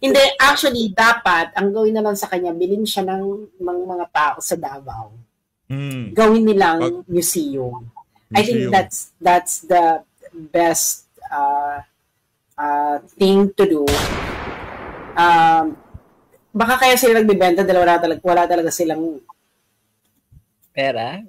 Hindi, actually, dapat, ang gawin na lang sa kanya, bilhin siya ng mga tao sa Davao. Hmm. Gawin Pag nilang museum. I think museum. that's the best thing to do. Baka kaya sila nagbibenta dahil wala talaga silang pera.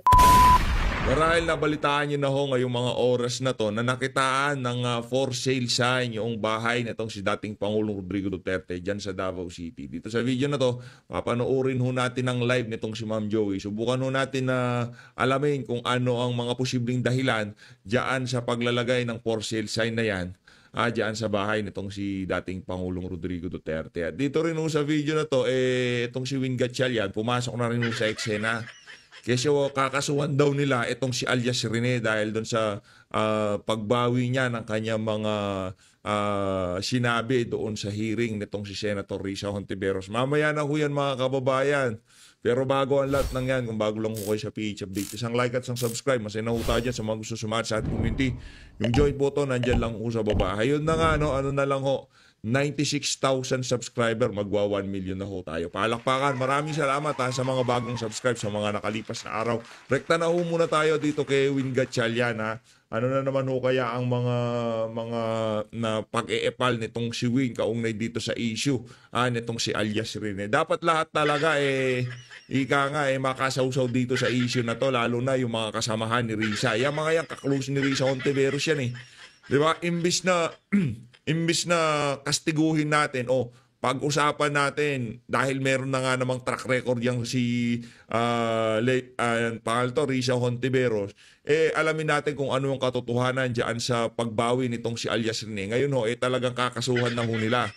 Marahil nabalitaan nyo na ho ngayong mga oras na to na nakitaan ng for sale sign yung bahay na itong si dating Pangulong Rodrigo Duterte dyan sa Davao City. Dito sa video na to, papanoorin ho natin ang live nitong si Ma'am Joey. Subukan ho natin na alamin kung ano ang mga posibleng dahilan dyan sa paglalagay ng for sale sign na yan dyan sa bahay nitong si dating Pangulong Rodrigo Duterte. At dito rin ho sa video na to, itong si Win Gatchalian, pumasok na rin ho sa eksena. Kasi kakasuhan daw nila itong si Alias Rene dahil doon sa pagbawi niya ng kanyang mga sinabi doon sa hearing nitong si Senator Risa Hontiveros. Mamaya na ho yan mga kababayan. Pero bago ang lahat ng yan, kung bago lang ho kayo sa PH Update, isang like at isang subscribe. Masaya na ho tayo dyan sa mga gusto sumati sa ating community. Yung join button, nandyan lang ho sa baba. Ayun na nga, ano na lang ho. 96,000 subscriber, magwa 1 million na ho tayo. Palakpakan, maraming salamat sa mga bagong subscribe sa mga nakalipas na araw. Rekta na ho muna tayo dito kay Win Gatchalian. Ano na naman ho kaya ang mga na pag-eepal nitong si Win kaugnay dito sa issue nitong si Alias Rene. Dapat lahat talaga ika nga makasawsaw dito sa issue na to, lalo na yung mga kasamahan ni Risa. Yung mga yan, kaklose ni Risa Hontiveros yan eh. Diba? Imbis na kastiguhin natin o pag-usapan natin dahil meron na nga namang track record yung si Risa Hontiveros, alamin natin kung ano yung katotohanan dyan sa pagbawi nitong si Alias Rene. Ngayon talagang kakasuhan na ho nila.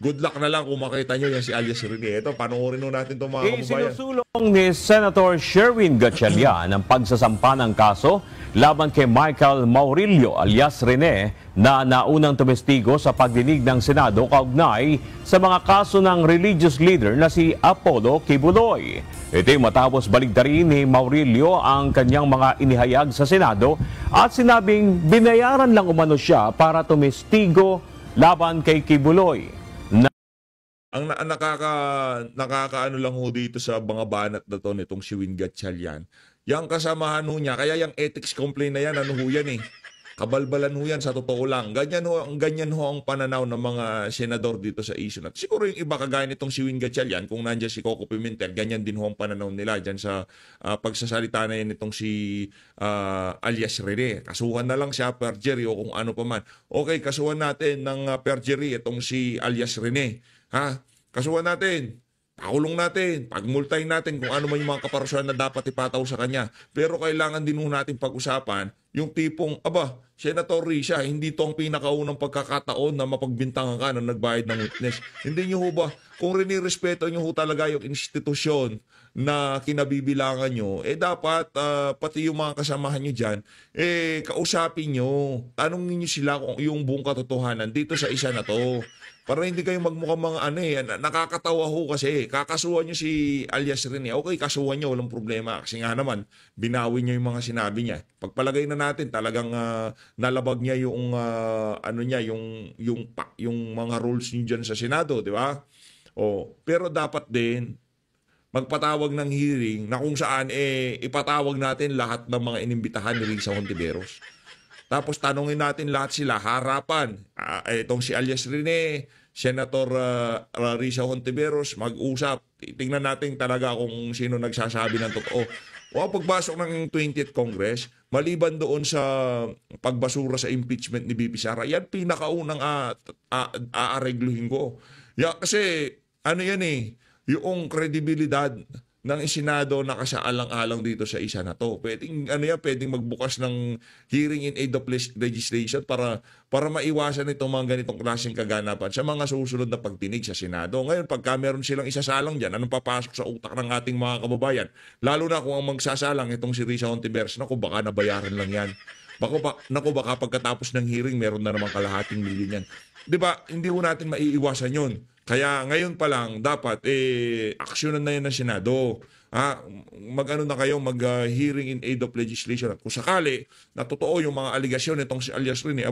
Good luck na lang kung makita nyo yan si Alias Rene. Ito, panoorin natin itong mga kababayan. Isinusulong ni Senator Sherwin Gatchalian ang pagsasampa ng kaso laban kay Michael Maurilio alias Rene na naunang tumestigo sa pagdinig ng Senado kaugnay sa mga kaso ng religious leader na si Apollo Kibuloy. Ito matapos baligtarin ni Maurilio ang kanyang mga inihayag sa Senado at sinabing binayaran lang umano siya para tumestigo laban kay Kibuloy. Ang nakakaano lang ho dito sa mga banat na to nitong si Win Gatchalian. Yang kasamahan ho niya, kaya yung ethics complaint na yan, ano ho yan kabalbalan ho yan sa totoo lang. Ganyan ho ang pananaw ng mga senador dito sa issue na. Siguro yung iba kagaya nitong si Win Gatchalian, kung nandiyan si Coco Pimentel, ganyan din ho ang pananaw nila dyan sa pagsasalita na yan nitong si Alias Rene. Kasuhan na lang siya, perjury o kung ano pa man. Okay, kasuhan natin ng perjury itong si Alias Rene. Kasuhan natin, pakulong natin, pagmultahin natin kung ano man yung mga kaparusahan na dapat ipataw sa kanya. Pero kailangan din natin pag-usapan yung tipong, Senator Risa, hindi to ang pinakaunang pagkakataon na mapagbintangan ka na nagbayad ng witness. Hindi nyo ho ba, kung rinirespeto nyo ho talaga yung institusyon na kinabibilangan nyo, dapat pati yung mga kasamahan nyo dyan, kausapin nyo, tanongin nyo sila kung yung buong katotohanan dito sa isa na to. Para hindi kayo magmukhang mga nakakatawa ho kasi. Kakasuhan nyo si Alias Rene. Okay, kasuhan nyo, walang problema. Kasi nga naman, binawi nyo yung mga sinabi niya. Pagpalagay na natin, talagang nalabag niya yung, yung mga rules niyo dyan sa Senado, di ba? Pero dapat din, magpatawag ng hearing na kung saan ipatawag natin lahat ng mga inimbitahan ni Risa Hontiveros. Tapos tanungin natin lahat sila, harapan. Itong si Alias Rene, Senator Risa Hontiveros, mag-usap. Tingnan natin talaga kung sino nagsasabi ng totoo. Pagpasok ng 20th Congress, maliban doon sa pagbasura sa impeachment ni BP Sara, yan pinakaunang aaregluhin ko. Kasi yung kredibilidad ng Senado nakasaalang-alang dito sa isa na to. Pwedeng magbukas ng hearing in aid of legislation para maiwasan itong mga ganitong klaseng kaganapan sa mga susunod na pagdinig sa Senado. Ngayon, pagka meron silang isasalang dyan, anong papasok sa utak ng ating mga kababayan? Lalo na kung ang magsasalang itong si Risa Hontiveros, baka nabayaran lang yan. Baka pagkatapos ng hearing, meron na namang kalahating milyon yan. Diba, hindi ho natin maiiwasan yun. Kaya ngayon pa lang, dapat, aksyonan na yan ng Senado. Mag-hearing in aid of legislation. At kung sakali, na totoo yung mga aligasyon nitong si Alias Rene,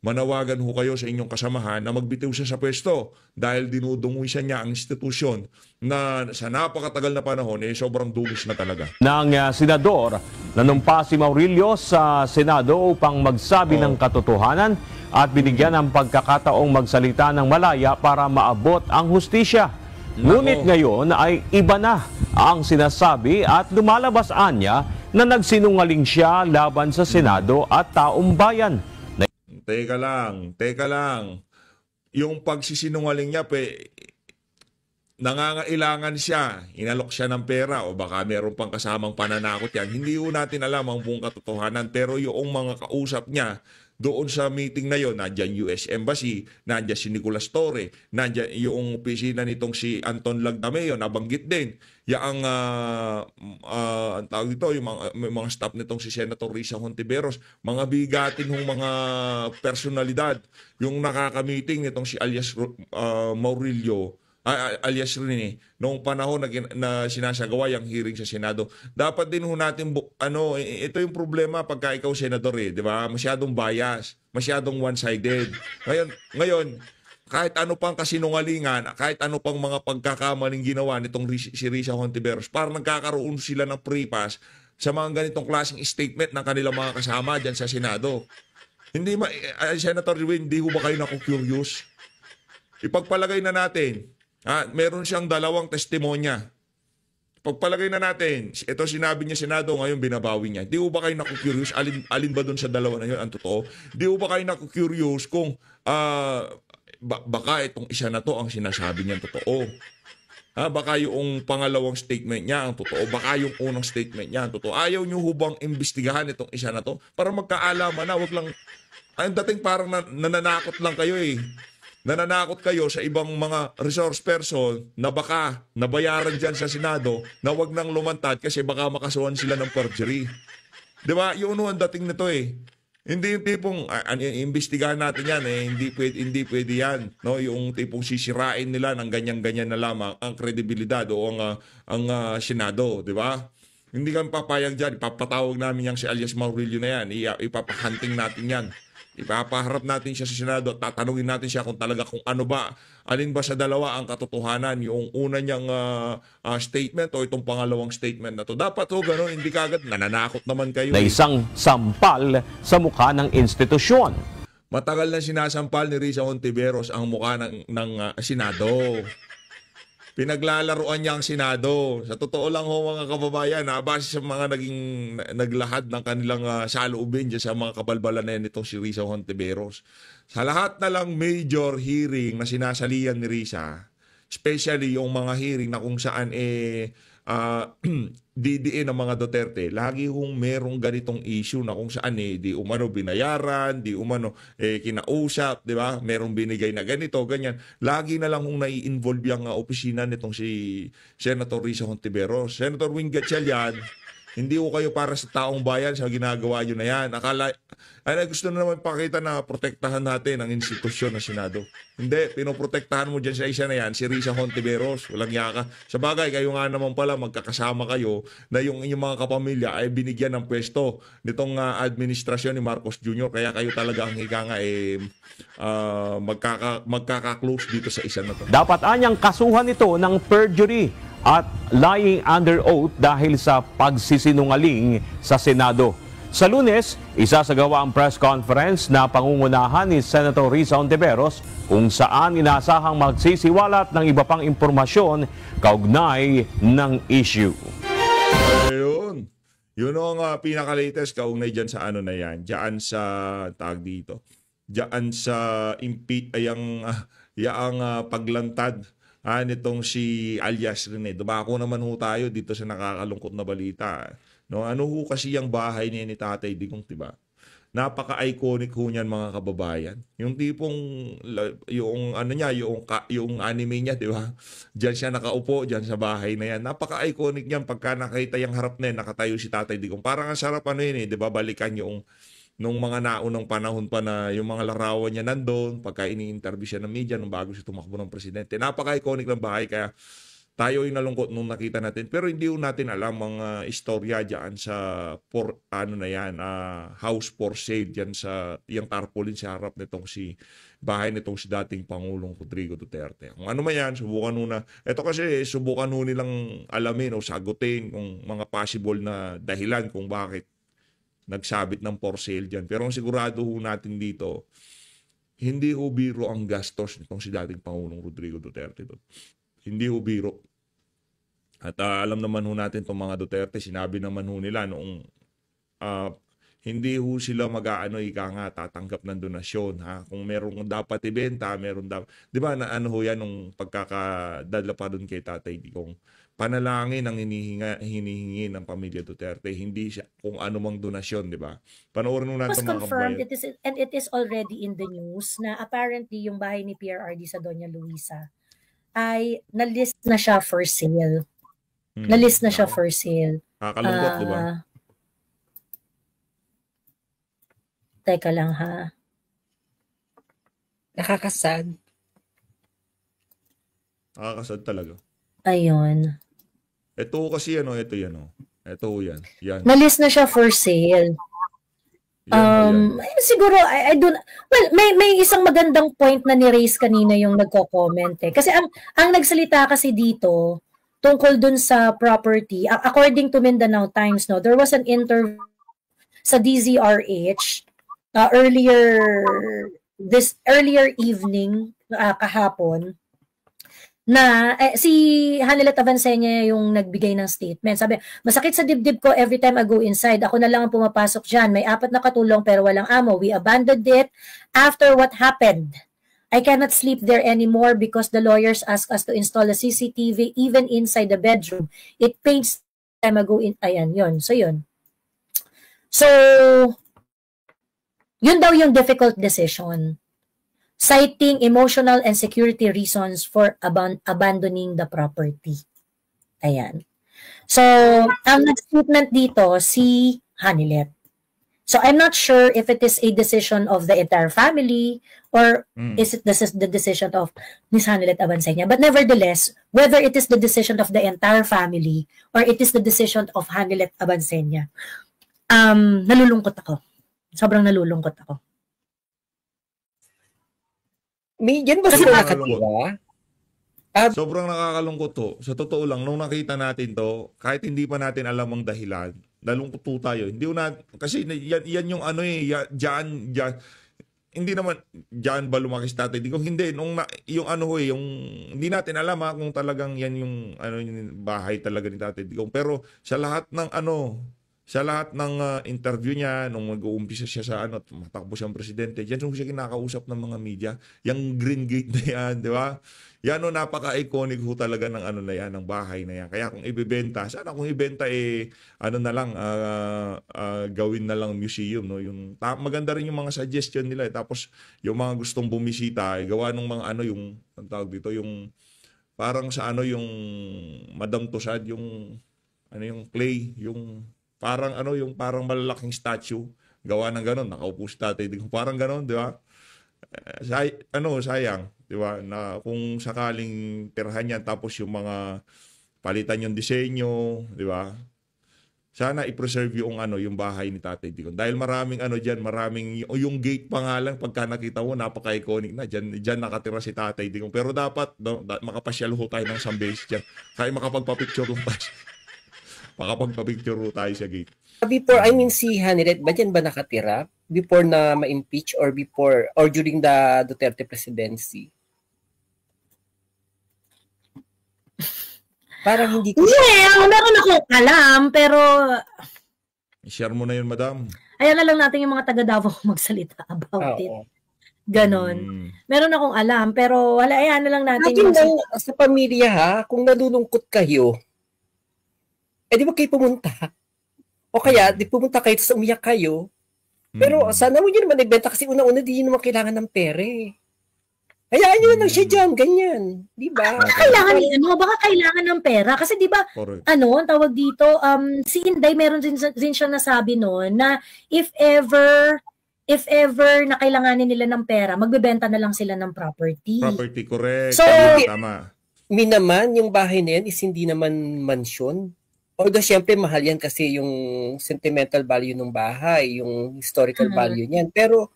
manawagan ho kayo sa inyong kasamahan na magbitiw siya sa pwesto dahil dinudungoy siya niya ang institusyon na sa napakatagal na panahon sobrang dungis na talaga. Ng senador, nanumpa si Maurilio sa Senado upang magsabi ng katotohanan at binigyan ng pagkakataong magsalita ng malaya para maabot ang hustisya. Ngunit ngayon ay iba na ang sinasabi at lumalabas anya na nagsinungaling siya laban sa Senado at taong bayan. Teka lang. Yung pagsisinungaling niya, nangangailangan siya, inalok siya ng pera o baka meron pang kasamang pananakot yan. Hindi ho natin alam ang buong katotohanan pero yung mga kausap niya doon sa meeting na yon, nandiyan US Embassy, nandiyan si Nicolas Torre, nandiyan yung opisina nitong si Anton Lagdameo, nabanggit din. Yang ang tawag dito, yung mga staff nitong si Senator Risa Hontiveros, mga bigatin hong mga personalidad. Yung nakaka-meeting nitong si alias Maurilio, alias Rene, noong panahon na sinasagawa yung hearing sa Senado. Dapat din ho natin, ito yung problema pagka ikaw senador di ba? Masyadong bias, masyadong one-sided. Ngayon, kahit ano pang kasinungalingan, kahit ano pang mga pagkakamaling ginawa nitong si Risa Hontiveros, parang nagkakaroon sila ng pre-pass sa mga ganitong klaseng statement ng kanilang mga kasama dyan sa Senado. Senator Rwin, hindi ho ba kayo naku-curious? Ipagpalagay na natin, meron siyang 2 testimonya. Pagpalagay na natin, ito sinabi niya Senado, ngayon binabawi niya. Di ba kayo naku-curious? Alin ba doon sa 2 na yun ang totoo? Di ba kayo naku-curious kung baka itong isa na to ang sinasabi niya totoo? Baka yung pangalawang statement niya ang totoo. Baka yung unang statement niya ang totoo. Ayaw niyo hubang imbestigahan itong isa na to para magkaalaman na, wag lang, ang dating parang nananakot lang kayo Nananakot kayo sa ibang mga resource person na baka nabayaran dyan sa Senado na wag nang lumantad kasi baka makasuhan sila ng perjury. Di ba? Yun ang dating nito Hindi yung tipong, imbestigahan natin yan hindi pwede yan. No? Yung tipong sisirain nila ng ganyan-ganyan na lamang ang kredibilidad o ang Senado. Di ba? Hindi kami papayag dyan. Ipapatawag namin yung si alias Maurilio na yan. Ipapahunting natin yan. Ipapaharap natin siya sa Senado at tatanungin natin siya kung ano ba, alin ba sa dalawa ang katotohanan, yung una niyang statement o itong pangalawang statement na to. Dapat gano'n, hindi kagad nananakot naman kayo. Na isang sampal sa mukha ng institusyon. Matagal na sinasampal ni Risa Hontiveros ang mukha ng Senado. Pinaglalaruan niya ang Senado. Sa totoo lang mga kababayan, base sa mga naglahad ng kanilang saloobin dyan sa mga kabalbalan na yan itong si Risa Hontiveros. Sa lahat na lang major hearing na sinasalian ni Risa, especially yung mga hearing na kung saan didiin ng mga Duterte, lagi hong merong ganitong issue na kung saan di umano binayaran, di umano kinausap, di ba? Merong binigay na ganito, ganyan. Lagi na lang hong nai-involve yung opisina nitong si Senator Risa Hontiveros. Senator Wing Gatchalian, hindi ko kayo para sa taong bayan sa ginagawa nyo na yan. Gusto na naman pakita na protektahan natin ang institusyon ng Senado. Hindi, pinoprotektahan mo dyan sa isa na yan, si Risa Hontiveros. Walang yaka. Sa bagay, kayo nga naman pala, magkakasama kayo na yung inyong mga kapamilya ay binigyan ng pwesto nitong administrasyon ni Marcos Jr. Kaya kayo talaga ang higa nga magkaka-close dito sa isa na to. Dapat anyang kasuhan ito ng perjury at lying under oath dahil sa pagsisinungaling sa Senado. Sa Lunes, isasagawa ang press conference na pangungunahan ni Senator Risa Hontiveros kung saan inasahang magsisiwalat ng iba pang impormasyon kaugnay ng issue. Ayun. Yun ang pinaka-latest kaugnay dyan sa na yan. Diyan sa tag dito. Diyan sa paglantad nitong si alias Rene. Dumako naman ho tayo dito sa nakakalungkot na balita. No, ano ho kasi yung bahay ni Tatay Digong, diba? Napaka-iconic ho niyan mga kababayan. Yung tipong yung anime niya, diba? Diyan siya nakaupo diyan sa bahay na yan. Napaka-iconic niyan pagka nakita yung harap na yan, nakatayo si Tatay Digong. Parang ang sarap diba? Balikan yung nung mga naunang panahon pa na yung mga larawan niya nandoon, pagka ini-interview siya ng media nung bago siya tumakbo ng presidente. Napaka-iconic ng bahay kaya tayo ay nalungkot nung nakita natin. Pero hindi natin alam mga istorya diyan sa house for sale diyan sa yung tarpaulin sa harap nitong bahay nitong si dating Pangulong Rodrigo Duterte. Kung ano man yan, subukan muna. Ito kasi subukan mo nilang alamin o sagutin kung mga possible na dahilan kung bakit nagsabit ng for sale diyan. Pero ang sigurado natin dito, hindi biro ang gastos nitong si dating Pangulong Rodrigo Duterte doon. Hindi biro. At alam naman natin itong mga Duterte, sinabi naman nila noong hindi sila tatanggap ng donasyon. Ha? Kung merong dapat ibenta, meron dapat. Di ba na yan nung pagkakadala pa doon kay Tatay Digong. Panalangin ang hinihingi ng pamilya Duterte, hindi siya kung anumang donasyon, di ba? Panoorin nung natin mga confirmed, it is already in the news na apparently yung bahay ni PRRD sa Doña Luisa ay na-list na siya for sale. Na-list na siya for sale. Nakakalungkot, di ba? Teka lang ha. Nakakasad. Nakakasad talaga. Ayun. Ito kasi ito yan. Ito yan. Na-list na siya for sale. Siguro I don't, well, may isang magandang point na ni-raise kanina yung nagko-comment eh. Kasi ang nagsalita kasi dito tungkol dun sa property, according to Mindanao Times, no, there was an interview sa DZRH earlier evening kahapon na si Hanilet Avancenia yung nagbigay ng statement. Sabi, masakit sa dibdib ko every time I go inside. Ako na lang ang pumapasok dyan. May 4 na katulong pero walang amo. We abandoned it after what happened. I cannot sleep there anymore because the lawyers ask us to install a CCTV even inside the bedroom. It pains time I go in. Ayan, yun. So, yun. So, yun daw yung difficult decision. Citing emotional and security reasons for abandoning the property. Ayan. So, ang nag-statement dito, si Hanilet. So, I'm not sure if it is a decision of the entire family or is it the decision of Ms. Hanilet Avancenia. But nevertheless, whether it is the decision of the entire family or it is the decision of Hanilet Avancenia, nalulungkot ako. Sobrang nalulungkot ako. May yan ba sila nakatira? Sobrang nakakalungkot to. Sa totoo lang, nung nakita natin to, kahit hindi pa natin alam ang dahilan, nalungkot po tayo. Hindi kasi yan yung diyan, hindi naman diyan ba lumaki si Tatay Digong? Hindi, yung hindi natin alam kung talagang yan yung yung bahay talaga ni Tatay Digong. Pero sa lahat ng interview niya nung mag-uumpisa siya sa matakbo siyang presidente, diyan yung siya kinakausap ng mga media, yung Green Gate na yan, di ba? Yan napaka-iconic ho talaga ng na yan, ng bahay na yan. Kaya kung ibebenta, sana kung ibenta gawin na lang museum, no? Yung maganda rin yung mga suggestion nila, tapos yung mga gustong bumisita, gawa ng mga yung ang tawag dito, yung parang sa yung Madame Tussauds, yung yung clay, yung parang yung parang malalaking statue, gawa ng ganon, nakaupo si Tatay Digong, parang ganon, di ba? Sayang, di ba, na kung sakaling tirahan yan, tapos yung mga palitan yung disenyo, di ba? Sana i-preserve yung yung bahay ni Tatay Digong. Dahil maraming diyan, maraming yung gate pa nga lang, pagka nakita mo, napaka-iconic na. Diyan nakatira si Tatay Digong. Pero dapat makapasyal ho tayo ng isang beses diyan. Kaya makapagpa-picture lang tayo. Makapagpa-picture ho tayo sa gate. Before, si Hanilet, ba dyan ba nakatira? Before na ma-impeach or during the Duterte presidency? Parang hindi ko... Well, meron akong alam, pero... I-share mo na yun, madam. Ayan na lang natin yung mga taga Davao magsalita about it. Ganon. Meron akong alam, pero ayan na lang natin. Sa pamilya kung nalulungkot kayo, di ba kayo pumunta? O kaya, di pumunta kayo, tapos umiyak kayo. Pero sana mo nyo naman ibenta kasi una-una di nyo naman kailangan ng pere. Hayaan nyo na lang siya dyan, ganyan. Di ba? Baka kailangan ng pera. Kasi di ba, ang tawag dito, si Inday, meron din siya nasabi noon na if ever na kailanganin nila ng pera, magbebenta na lang sila ng property. Property, correct. So, tama. naman, yung bahay na yan is hindi naman mansyon. Although, syempre, mahal yan kasi yung sentimental value ng bahay, yung historical value niyan. Pero,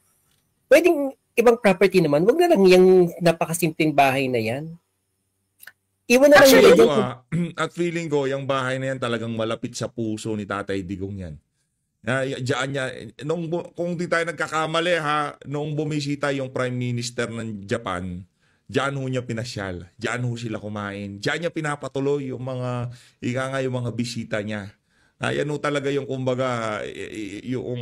pwedeng ibang property naman. Wag na lang yung napakasimpleng bahay na yan. Iwan na lang Actually, yun. at feeling ko, yung bahay na yan talagang malapit sa puso ni Tatay Digong yan. Diyan niya, kung di tayo nagkakamali ha, noong bumisita yung Prime Minister ng Japan, diyan ho niya pinasyal. Diyan ho sila kumain. Diyan niya pinapatuloy yung mga, yung mga bisita niya. Yan ho talaga yung kumbaga, yung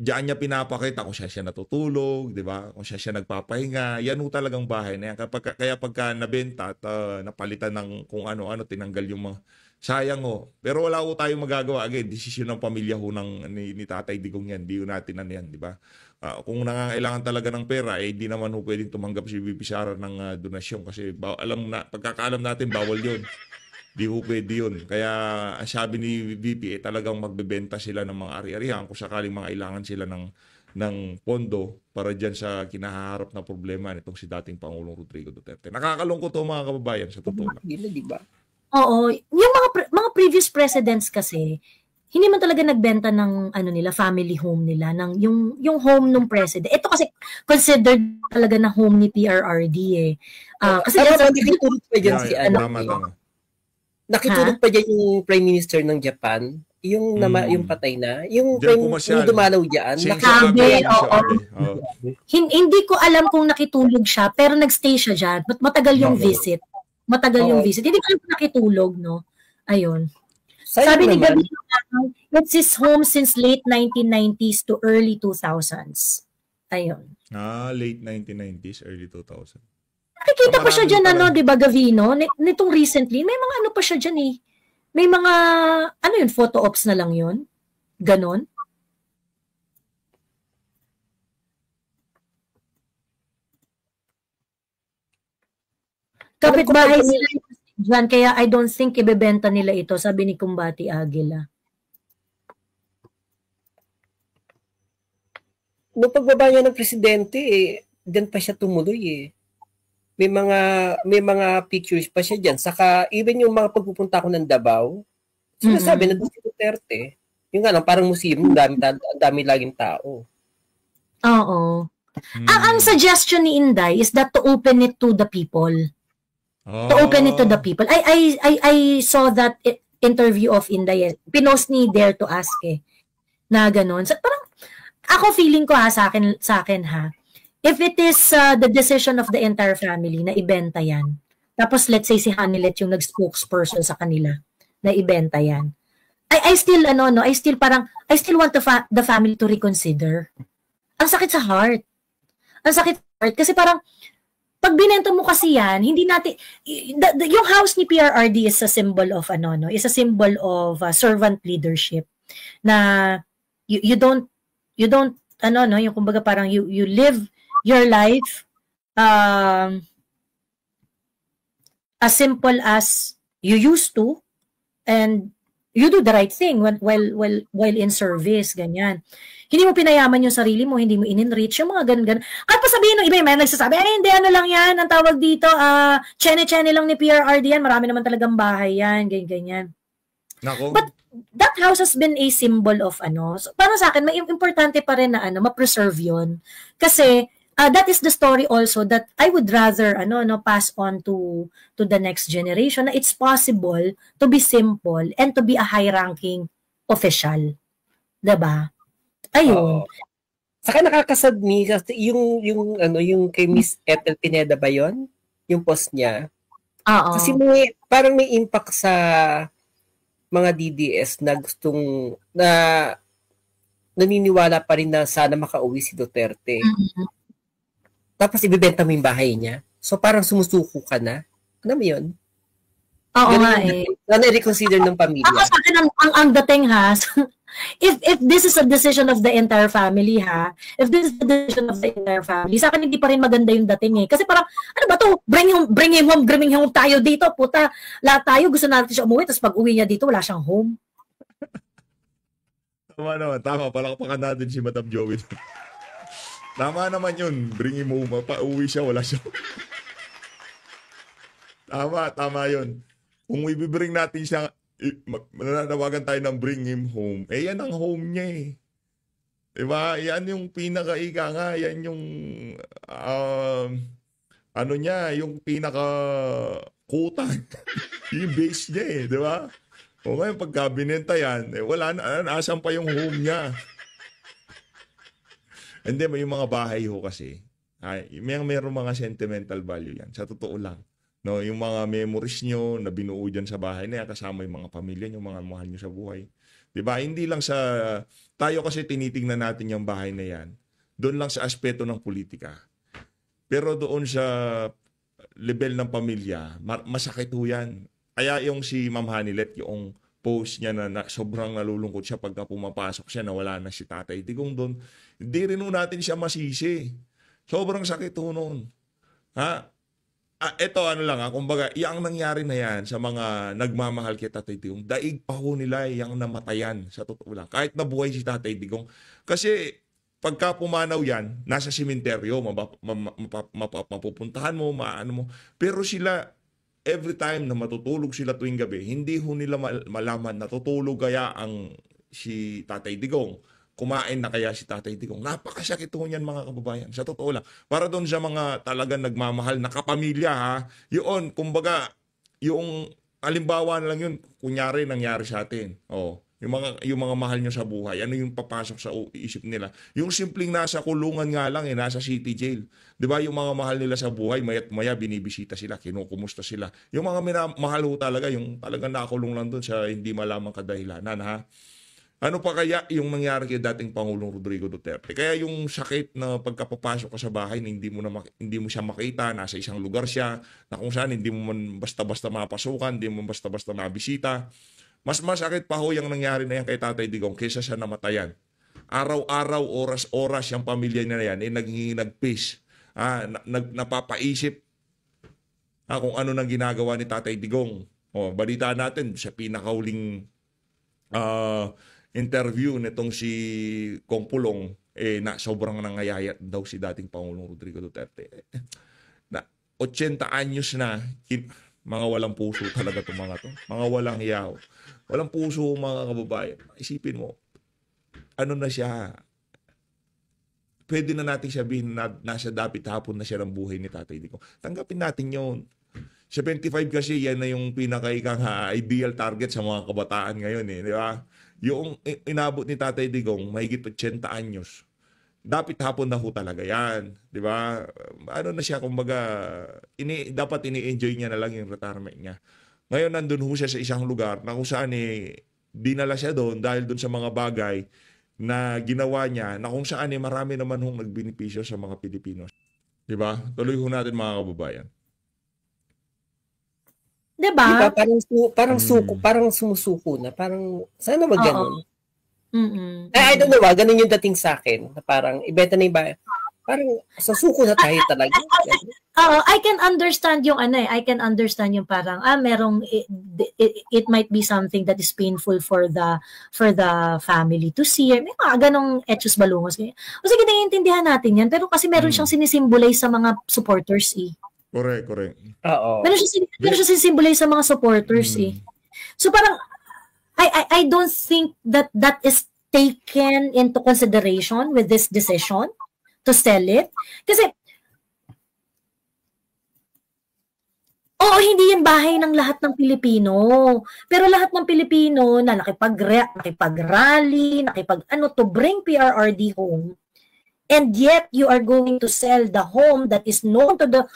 diyan niya pinapakita kung siya natutulog, di ba? Kung siya nagpapahinga. Yan ho talagang bahay na yan. Kaya pagka nabenta at napalitan ng kung ano-ano, tinanggal yung mga sayang ho. Pero wala ho tayong magagawa. Again, desisyon ng pamilya ho ni Tatay Digong yan. Di ho natin yan, di ba? Kung nangangailangan talaga ng pera, di naman ho pwedeng tumanggap si VP Sara ng donasyon kasi pagkakaalam natin, bawal yun. Di ho pwede yun. Kaya ang sabi ni VP, talagang magbebenta sila ng mga ari-arihan kung sakaling mangailangan sila ng pondo para dyan sa kinaharap na problema nitong si dating Pangulong Rodrigo Duterte. Nakakalungkot ho mga kababayan sa totoo lang. Di ba? Oo, yung mga previous presidents kasi hindi man talaga nagbenta ng nila family home nila ng yung home ng president. Ito kasi considered talaga na home ni PRRD eh. Kasi nakitulog pa dyan si tama. Nakitulog pa dyan yung Prime Minister ng Japan, yung patay na, yung dumalaw diyan. Hindi ko alam kung nakitulog siya, pero nagstay siya diyan. Matagal yung visit. Hindi ko alam kung nakitulog, no? Ayun. Sabi ni Gabi, it's his home since late 1990s to early 2000s. Ayun. Late 1990s, early 2000s. Nakikita ko siya dyan, di ba, Gavino? Nitong recently, may mga pa siya dyan eh. May mga, photo ops na lang yun? Ganon? Kapitbahay sila dyan, kaya I don't think ibebenta nila ito, sabi ni Kumbati Aguila. Noong pagbaba niya ng presidente, dyan pa siya tumuloy eh. May mga pictures pa siya dyan. Saka, even yung mga pagpupunta ko ng Davao, sinasabi na doon si Duterte. Yung parang museum, dami laging tao. Oo. Ang suggestion ni Inday is that to open it to the people. To open it to the people. I saw that interview of Inday. Pinost ni Dare to Ask na ganun. So, parang, ako feeling ko sa akin ha, if it is the decision of the entire family na ibenta yan, tapos let's say si Hanilet yung nag-spokesperson sa kanila na ibenta yan, I still want the family to reconsider. Ang sakit sa heart. Kasi parang pag binenta mo kasi yan, hindi natin yung house ni PRRD is a symbol of is a symbol of servant leadership na you don't yung kumbaga parang you live your life as simple as you used to, and you do the right thing while in service, ganyan. Hindi mo pinayaman yung sarili mo, hindi mo in-enrich, yung mga ganun. Kahit pa sabihin ng iba, may nagsasabi, hindi, lang yan, ang tawag dito, chene lang ni PRRD yan, marami naman talagang bahay yan, ganyan. Nako. But that house has been a symbol of so, para sa akin, may importante pa rin na ma-preserve yun. Kasi, that is the story also that I would rather pass on to the next generation na it's possible to be simple and to be a high-ranking official. Diba? Ayun. Saka nakakasadmi kasi yung kay Miss Ethel Pineda ba yun? Yung post niya. Oo. Kasi parang may impact sa mga DDS na naniniwala pa rin na sana makauwi si Duterte. Mm-hmm. Tapos ibebenta mo yung bahay niya. So parang sumusuko ka na. Ano mo yun? Oo nga Sana i-reconsider ng pamilya. Ako sa akin, ang dating if this is a decision of the entire family if this is the decision of the entire family, sa akin hindi pa rin maganda yung dating kasi parang, ano ba to? Bring him home tayo dito. Puta, lahat tayo gusto natin siya umuwi, tapos pag uwi niya dito, wala siyang home. Tama naman, tama. Palakpakan natin si Madam Joey. Tama naman yun. Bring him home. Pauwi siya, wala siya. Tama yun. Kung ibibring natin siya, mananawagan tayo ng bring him home, yan ang home niya eh. Diba? Yan yung pinaka-ika nga, yan yung ano niya, yung pinaka-kutan. Yung base niya eh, di ba? O ngayon, pagka binenta yan, wala na, asan pa yung home niya? Hindi, may mga bahay ho kasi. Mayroong mga sentimental value yan. Sa totoo lang. No, yung mga memories nyo na binuo dyan sa bahay na yan, kasama yung mga pamilya nyo, mga mahal nyo sa buhay. Diba? Hindi lang sa... Tayo kasi tinitingnan natin yung bahay na yan. Doon lang sa aspeto ng politika. Pero doon sa level ng pamilya, masakit ho yan. Kaya yung si Ma'am Hanilet, yung post niya na sobrang nalulungkot siya pagka pumapasok siya na wala na si Tatay Digong doon, hindi rin ho natin siya masisi. Sobrang sakit ho noon. Ha? Ito ano lang kumbaga, yung nangyari na yan sa mga nagmamahal kay Tatay Digong, daig pa ho nila yung namatayan sa totoo lang. Kahit nabuhay si Tatay Digong. Kasi pagka pumanaw yan, nasa simenteryo, mapupuntahan mo, maano mo. Pero sila, every time na matutulog sila tuwing gabi, hindi ho nila malaman natutulog kaya ang si Tatay Digong. Kumain na kaya si Tatay Digong. Napakasakit ho niyan mga kababayan. Sa totoo lang. Para doon sa mga talagang nagmamahal na kapamilya ha. Yun, kumbaga, yung alimbawa na lang yun, kunyari nangyari sa atin. Yung mga mahal nyo sa buhay, ano yung papasok sa isip nila? Yung simpleng nasa kulungan nga lang, nasa city jail. Di ba yung mga mahal nila sa buhay, maya't maya binibisita sila, kinukumusta sila. Yung mga mahal ho talaga, yung talagang nakulong lang doon sa hindi malamang kadahilanan ha. Ano pa kaya yung nangyari kay dating Pangulong Rodrigo Duterte? Kaya yung sakit na pagkapapasok ka sa bahay, hindi mo siya makita, nasa isang lugar siya, na kung saan hindi mo man basta-basta mapasukan, hindi mo basta-basta mabisita. Mas masakit pa ho yung nangyari na yan kay Tatay Digong kaysa sa namatayan. Araw-araw, oras-oras yung pamilya niya na yan, nagpis, napapaisip kung ano nang ginagawa ni Tatay Digong. Balita natin sa pinakahuling interview nitong si Kong Pulong, na sobrang nangayayat daw si dating Pangulong Rodrigo Duterte. Na 80 anyos na, mga walang puso talaga itong mga to. Mga walang hiyaw. Walang puso mga kababayan. Isipin mo, ano na siya, pwede na natin sabihin na nasa dapit hapon na siya ng buhay ni Tatay Digong. Tanggapin natin yun. 75 kasi yan na yung pinaka-ideal target sa mga kabataan ngayon di ba? Yung inabot ni Tatay Digong, mahigit 80 anyos. Dapat hapon na ho talaga yan. Di ba? Ano na siya, kumbaga, dapat ini-enjoy niya na lang yung retirement niya. Ngayon, nandun ho siya sa isang lugar na kung saan dinala siya doon dahil doon sa mga bagay na ginawa niya, na kung saan marami naman hong nagbenepisyo sa mga Pilipino. Di ba? Tuloy ho natin mga kababayan. Diba? Parang sumusuko na. Parang, sana wag ganun. I don't know, ganun yung dating sa akin. Na parang, ibenta na yung bayan. Parang, sasuko na tayo talaga. I can understand yung I can understand yung parang, merong, it might be something that is painful for the family to see. May mga ganong etchos balungos. O sige, naiintindihan natin yan. Pero kasi meron siyang sinisimbolize sa mga supporters Correct. Oo. Meron siya sinisimbolize sa mga supporters So parang, I don't think that is taken into consideration with this decision to sell it. Kasi, hindi yung bahay ng lahat ng Pilipino. Pero lahat ng Pilipino na nakipag-rally, to bring PRRD home, and yet you are going to sell the home that is known to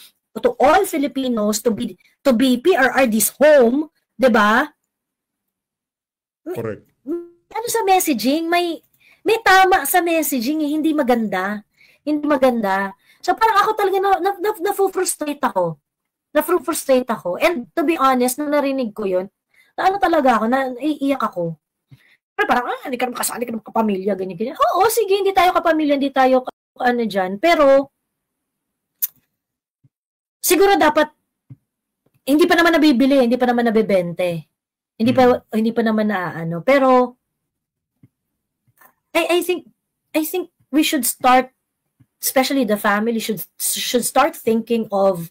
all Filipinos to be PRRD's home, 'di ba? Correct. Ano sa messaging, may tama sa messaging, hindi maganda. Hindi maganda. So parang ako talaga na-frustrate ako. Na-frustrate ako. And to be honest, nung narinig ko 'yun, talaga ako, naiiyak ako. Pero parang, hindi ka naman kasali, ka naman kapamilya, ganyan. Oo, sige, hindi tayo kapamilya, hindi tayo dyan. Pero, siguro dapat, hindi pa naman nabibili, hindi pa naman nabibente. Hindi pa naman Pero, I think we should start, especially the family, should start thinking of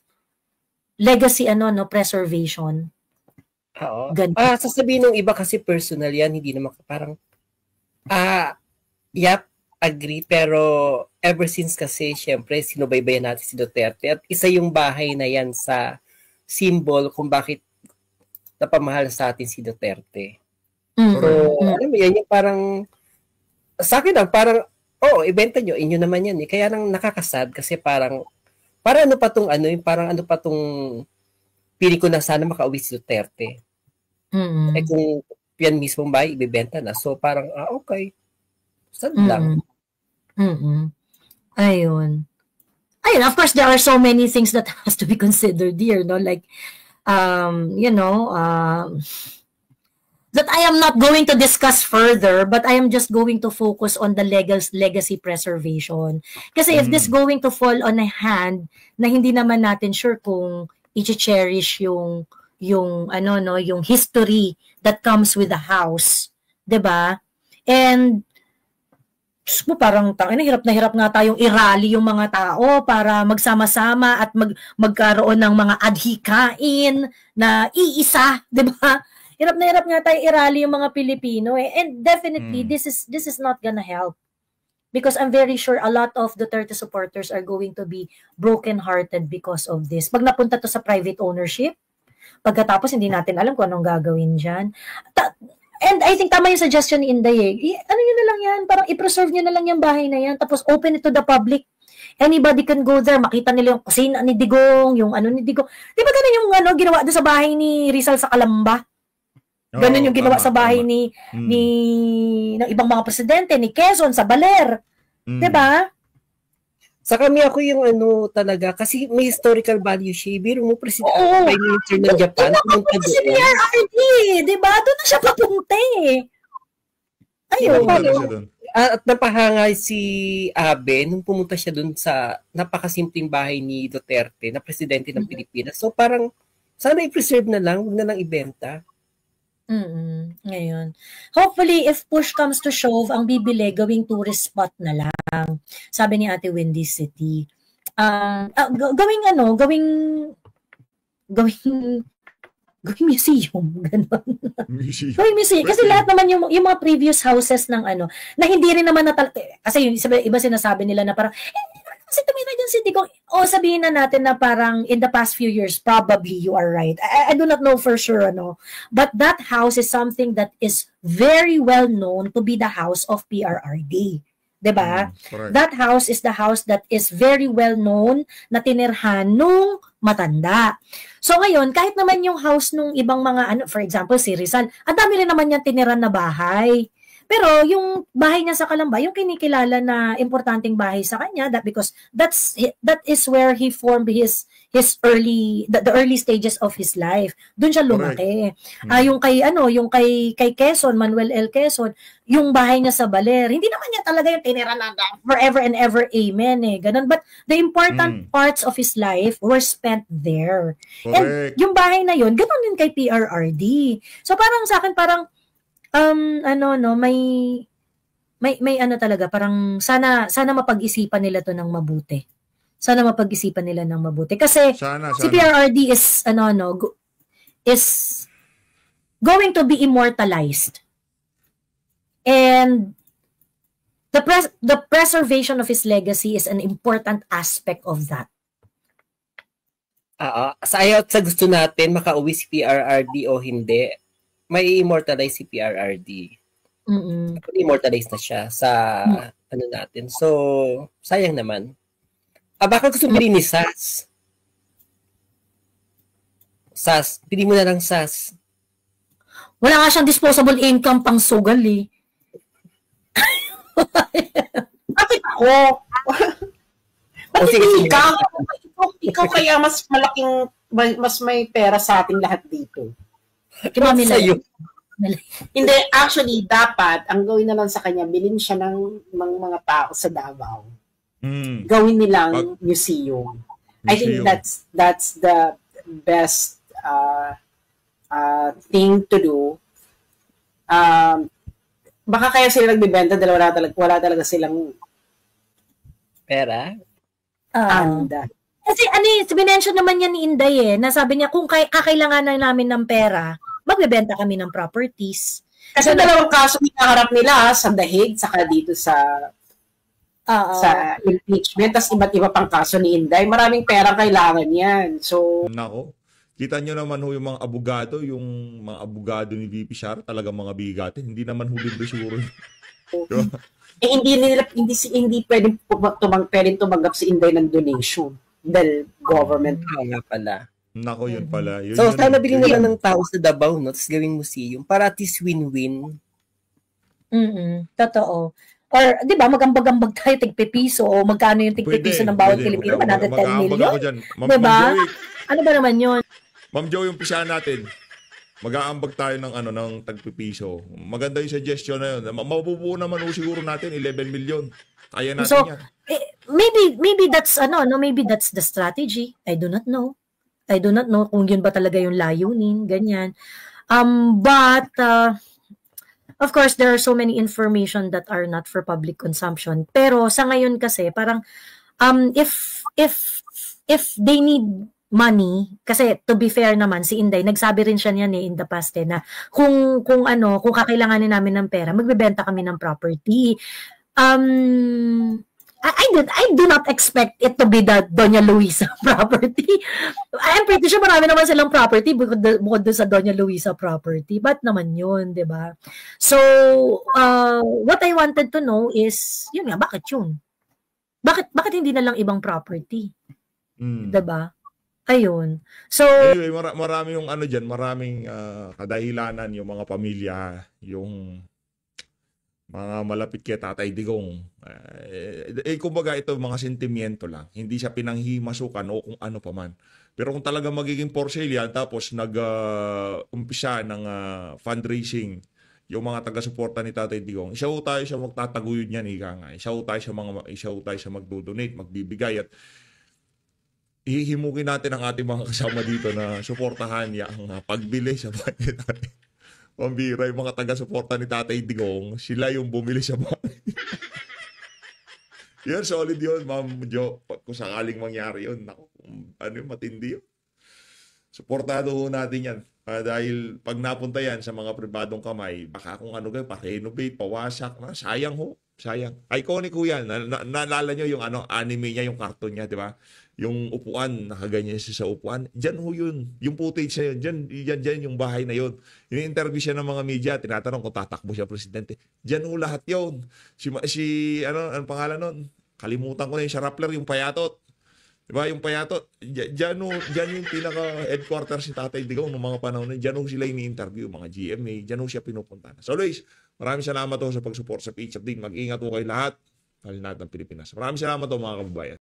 legacy preservation. Oo. Ganun. Sasabihin ng iba kasi personal yan, hindi naman parang, yep, agree, pero ever since kasi, syempre, sinubaybayan natin si Duterte at isa yung bahay na yan sa symbol kung bakit napamahal sa atin si Duterte. So, alam mo yan, yung parang, sa akin lang, parang, ibenta nyo, inyo naman yan eh. Kaya nang nakakasad kasi parang ano pa tong pili ko na sana makauwi si Duterte. Eh kung yan mismong bahay, ibibenta na. So parang, okay. Sad lang. Ayun, of course, there are so many things that has to be considered here, no? Like, that I am not going to discuss further, but I am just going to focus on the legacy preservation. Kasi if this going to fall on a hand na hindi naman natin sure kung i-cherish yung history that comes with the house, 'di ba? And parang hirap na hirap nga tayong i-rally yung mga tao para magsama-sama at magkaroon ng mga adhikain na iisa, 'di ba? Hirap na hirap nga tayo i-rally yung mga Pilipino eh. And definitely, this is not gonna help. Because I'm very sure a lot of Duterte supporters are going to be broken-hearted because of this. Pag napunta to sa private ownership, pagkatapos hindi natin alam kung anong gagawin dyan. And I think tama yung suggestion ni Inday eh. Ano yun na lang yan? Parang i-preserve nyo na lang yung bahay na yan. Tapos open it to the public. Anybody can go there, makita nila yung kusina ni Digong, yung ano ni Digong. Di ba ganun yung ginawa doon sa bahay ni Rizal sa Calamba? Ganun yung ginawa sa bahay ng ibang mga presidente, ni Quezon, sa Baler. Diba? Sa kami ako yung talaga, kasi may historical value siya. Biro mo, Prime Minister ng Japan. Pumunta si PRRD, diba? Doon na siya papunta eh. Ayun. At napahanga si Abe nung pumunta siya doon sa napakasimpleng bahay ni Duterte, na presidente ng Pilipinas. So parang, sana i-preserve na lang, huwag na lang ibenta. Ngayon. Hopefully, if push comes to shove, ang bibili, gawing tourist spot na lang. Sabi ni Ate Windy City. Gawing museum. Ganon. Gawing museum. Kasi lahat naman yung mga previous houses ng na hindi rin naman kasi yung iba sinasabi nila na parang, kasi tumira dyan si Digong. Sabihin na natin na parang in the past few years, probably you are right. I do not know for sure, but that house is something that is very well known to be the house of PRRD. Diba? That house is the house that is very well known na tinirhan nung matanda. So ngayon, kahit naman yung house nung ibang mga, for example, si Rizal, ang dami rin naman niyang tiniran na bahay. Pero yung bahay niya sa Calamba, yung kinikilala na importanteng bahay sa kanya, because that is where he formed his the early stages of his life. Doon siya lumaki. Yung kay Quezon, Manuel L. Quezon, yung bahay niya sa Baler, hindi naman niya talaga yung tinira na forever and ever, amen ganun. But the important parts of his life were spent there. Correct. And yung bahay na yun, ganun din kay PRRD. So parang sa akin, parang may talaga, parang sana mapag-isipan nila to ng mabuti. Sana mapag-isipan nila ng mabuti. Kasi si PRRD is is going to be immortalized. And the preservation of his legacy is an important aspect of that. Sa gusto natin makauwi si PRRD o hindi, may immortalize si PRRD. Immortalize na siya sa natin. So, sayang naman. Baka gusto bilhin ni SAS. SAS. Pili mo na lang SAS. Wala nga siyang disposable income pang sugal eh. Bakit ako? Bakit ikaw kaya mas malaking, mas may pera sa ating lahat dito? Sa'yo. Hindi, actually, dapat, ang gawin na lang sa kanya, bilhin siya ng mga tao sa Davao. Gawin nilang museum. I think that's the best thing to do. Baka kaya sila nagbibenta dahil wala talaga silang pera. Kasi minention naman niya ni Inday nasabi niya kung kakailanganan namin ng pera, magbebenta kami ng properties. Kasi dalawang kaso hinaharap nila sa dahig, saka dito sa impeachment, tas iba't iba pang kaso ni Inday. Maraming pera kailangan yan. So, nako. Kita nyo naman yung mga abogado ni VP Sara, talagang mga bigatin. Hindi naman libre siguro. hindi pwedeng tumanggap si Inday ng donation dahil government. Nga pala. Nako, yun pala. So, sana bilhin nila ng tao sa Davao, no? Tapos gawing museum. Para at least win-win. Totoo. Or, di ba, magambag-ambag tayo, tigpipiso, o magkano yung tigpipiso ng bawat Pilipino, 110 million? Diba? Ano ba naman yun? Ma'am Joey, umpisahan natin. Mag-aambag tayo ng tagpipiso. Maganda yung suggestion na yun. Mabubuo naman siguro natin 11 million. Kaya natin yan. Maybe that's maybe that's the strategy. I do not know kung yun ba talaga yung layunin, ganyan. But of course there are so many information that are not for public consumption. Pero sa ngayon kasi parang if they need money, kasi to be fair naman si Inday nagsabi rin siya niyan in the past na kung kakailanganin namin ng pera, magbebenta kami ng property. I do not expect it to be the Doña Luisa property. I'm pretty sure marami naman silang property bukod doon sa Doña Luisa property. Ba't naman yun, di ba? So, what I wanted to know is, yun nga, bakit yun? Bakit hindi na lang ibang property? Di ba? Ayun. So, anyway, marami yung dyan, maraming kadahilanan yung mga pamilya, yung mga malapit kay Tatay Digong. Kumbaga ito mga sentimiento lang. Hindi siya pinanghimasukan o kung ano pa man. Pero kung talaga magiging for sale yan, tapos nag-umpisa ng fundraising, yung mga taga-suporta ni Tatay Digong, isa tayo siya magtataguyod niyan, isa tayo siya magdo-donate, magbibigay, at hihimukin natin ang ating mga kasama dito na suportahan ang pagbili sa bahay natin. Pambira, yung mga taga-suporta ni Tatay Digong, sila yung bumili sa bahay. Yan, solid yun, Ma'am Jo. Kung sakaling mangyari yun, matindi yun. Suportado ho natin yan. Dahil pag napunta yan sa mga pribadong kamay, baka kung pa-renovate, pawasak, sayang ho. Sayang. Iconic ho yan. Naalala nyo yung anime niya, yung cartoon niya, di ba? Yung upuan, nakaganyan siya sa upuan. Diyan ho yun. Yung footage na yun. Diyan yung bahay na yun. Ini-interview siya ng mga media. Tinatanong kung tatakbo siya presidente. Diyan ho lahat yun. Anong pangalan nun? Kalimutan ko na yung Rappler, yung Payatot. Diba? Yung Payatot. Diyan yung pinaka-headquarters si Tatay Digong noong mga panahon na. Diyan ho sila ini-interview. Mga GMA. Diyan ho siya pinupunta. So always, maraming salamat ho sa pag-support sa PH Update. Mag-ingat ho kayo lahat. Lahat ng Pilipinas. Maraming salamat ho mga kababayan.